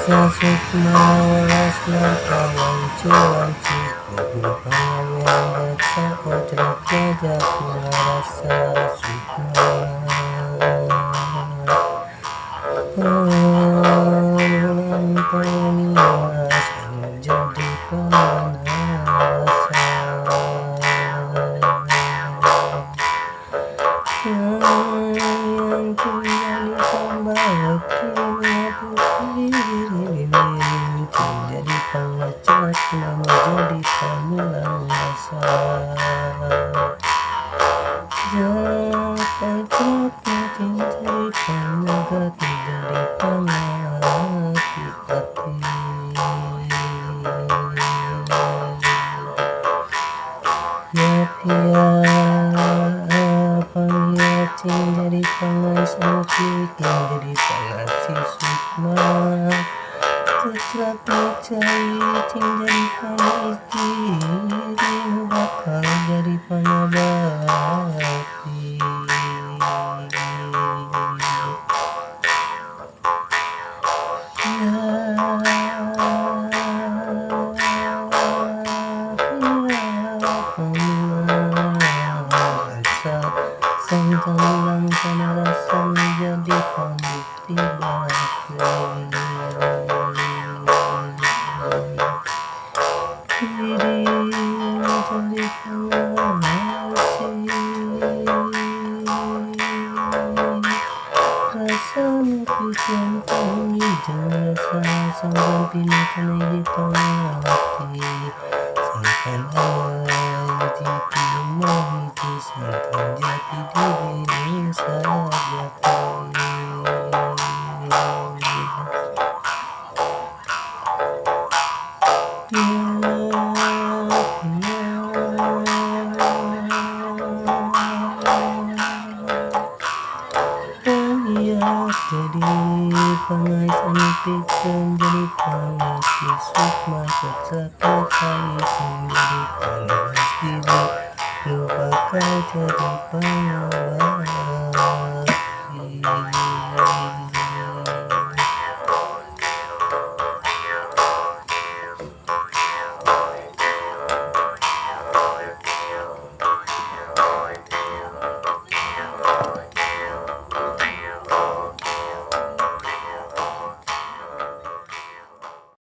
Sukma welas wanci-wanci kudu pangawean daksa ojrak jajak rasa sukma bulan penias jadi pengarasa yang kembali pembawa jadi pengacak nama jadi pamulang rasa jangan jadi pengagat jadi pengati hati ya pengiacing jadi pengais api jadi pengasih sukma Kecrak percaya cing jadi pangis diri bakal jadi pangabakti rasa sangkang tanah rasa menjadi pembukti bakti jadi pengasih rasa nukis yang tinggi rasa sangkan pinakan di pengati sangkan ayah jati mahiti sangkan jati diri sajati jadi pengais anipikkan jadi pengasih sukma kecakap kaitan jadi pengas diri lupakan jadi pengabakti